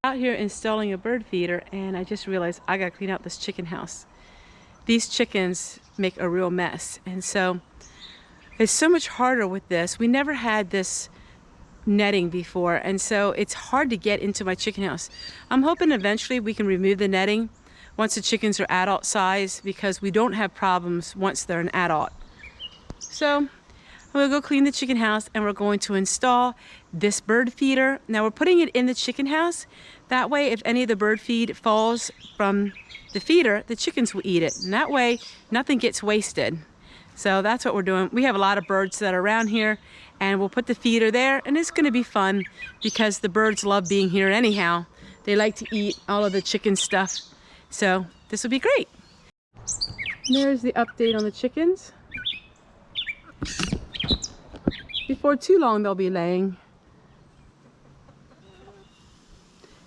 out here installing a bird feeder, and I just realized I gotta clean out this chicken house. These chickens make a real mess, and so it's so much harder with this. We never had this netting before, and so it's hard to get into my chicken house. I'm hoping eventually we can remove the netting once the chickens are adult size, because we don't have problems once they're an adult. So I'm gonna go clean the chicken house, and we're going to install this bird feeder. Now we're putting it in the chicken house. That way, if any of the bird feed falls from the feeder, the chickens will eat it. And that way, nothing gets wasted. So that's what we're doing. We have a lot of birds that are around here, and we'll put the feeder there, and it's gonna be fun because the birds love being here anyhow. They like to eat all of the chicken stuff. So this will be great. And there's the update on the chickens. Before too long, they'll be laying.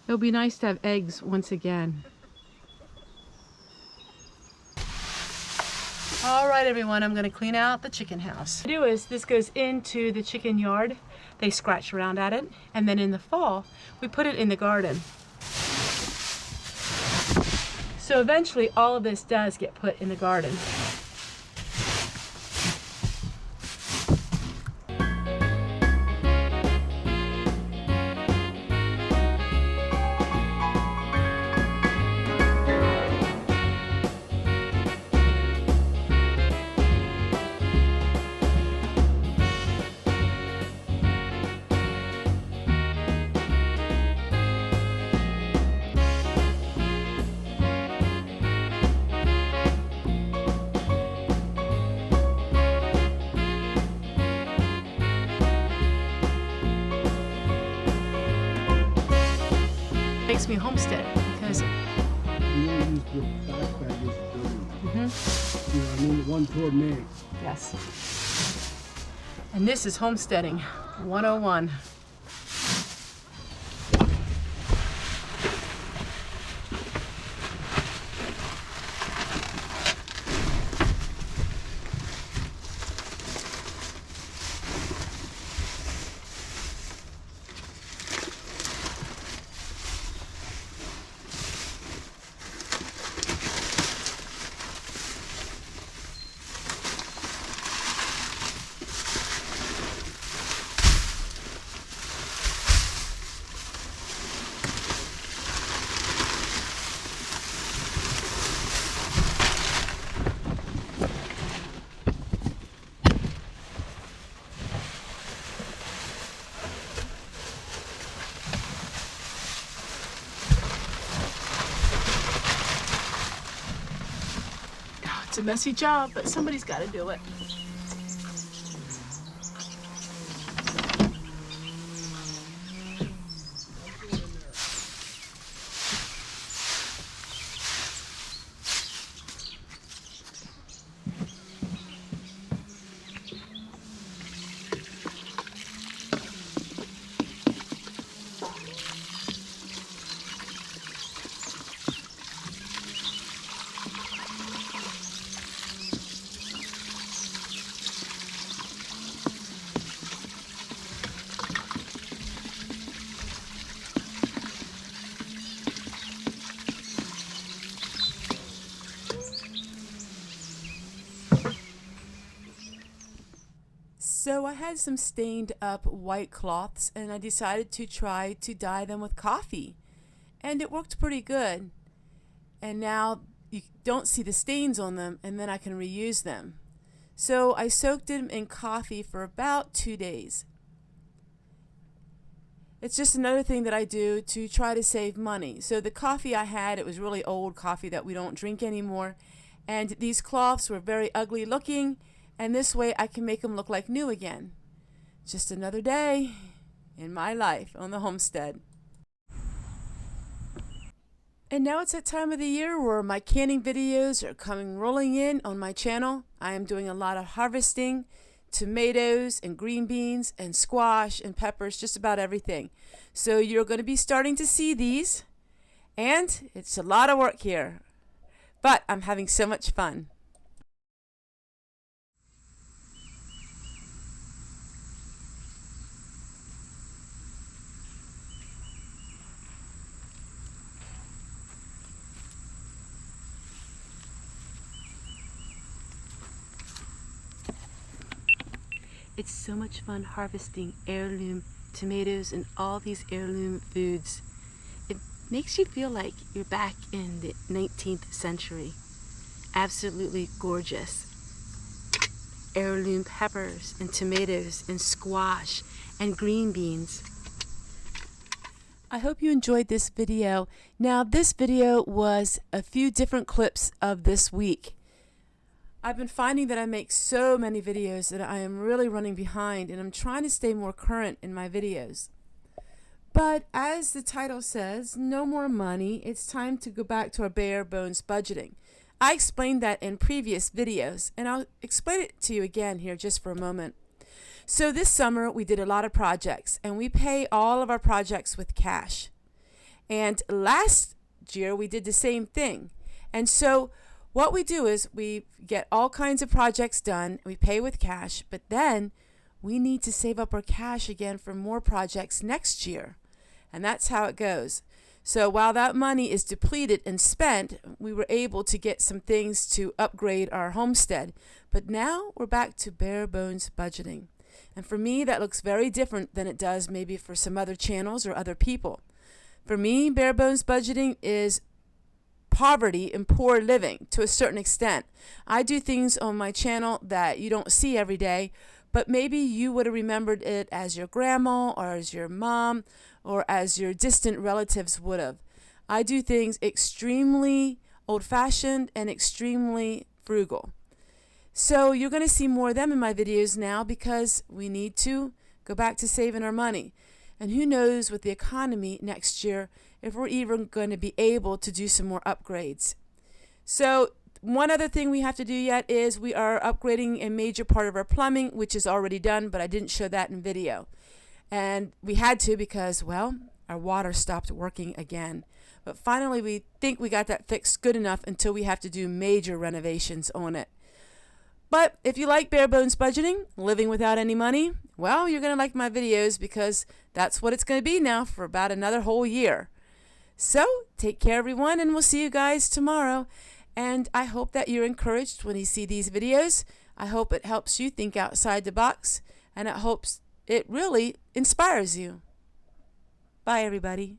It'll be nice to have eggs once again. All right, everyone, I'm gonna clean out the chicken house. What I do is this goes into the chicken yard. They scratch around at it, and then in the fall, we put it in the garden. So eventually, all of this does get put in the garden. Makes me homestead because You don't use the backpack as a building. You know what I mean? The one toward me. yes. And this is homesteading 101. It's a messy job, but somebody's got to do it. So I had some stained up white cloths, and I decided to try to dye them with coffee, and it worked pretty good. And now you don't see the stains on them, and then I can reuse them. So I soaked them in coffee for about 2 days. It's just another thing that I do to try to save money. So the coffee I had, it was really old coffee that we don't drink anymore, and these cloths were very ugly looking, and this way I can make them look like new again. Just another day in my life on the homestead. And now it's that time of the year where my canning videos are coming rolling in on my channel. I am doing a lot of harvesting, tomatoes and green beans and squash and peppers, just about everything. So you're going to be starting to see these, and it's a lot of work here, but I'm having so much fun. It's so much fun harvesting heirloom tomatoes and all these heirloom foods. It makes you feel like you're back in the 19th century. Absolutely gorgeous. Heirloom peppers and tomatoes and squash and green beans. I hope you enjoyed this video. Now, this video was a few different clips of this week. I've been finding that I make so many videos that I am really running behind, and I'm trying to stay more current in my videos. But as the title says, no more money. It's time to go back to our bare bones budgeting. I explained that in previous videos, and I'll explain it to you again here just for a moment. So this summer we did a lot of projects, and we pay all of our projects with cash. And last year we did the same thing. And so what we do is we get all kinds of projects done, we pay with cash, but then we need to save up our cash again for more projects next year. And that's how it goes. So while that money is depleted and spent, we were able to get some things to upgrade our homestead. But now we're back to bare bones budgeting. And for me, that looks very different than it does maybe for some other channels or other people. For me, bare bones budgeting is poverty and poor living to a certain extent. I do things on my channel that you don't see every day, but maybe you would have remembered it as your grandma or as your mom or as your distant relatives would have. I do things extremely old-fashioned and extremely frugal. So you're going to see more of them in my videos now because we need to go back to saving our money. And who knows with the economy next year if we're even going to be able to do some more upgrades. So one other thing we have to do yet is we are upgrading a major part of our plumbing, which is already done, but I didn't show that in video. And we had to because, well, our water stopped working again. But finally we think we got that fixed good enough until we have to do major renovations on it. But if you like bare bones budgeting, living without any money, well, you're going to like my videos because that's what it's going to be now for about another whole year. So take care, everyone, and we'll see you guys tomorrow. And I hope that you're encouraged when you see these videos. I hope it helps you think outside the box, and it hopes it really inspires you. Bye, everybody.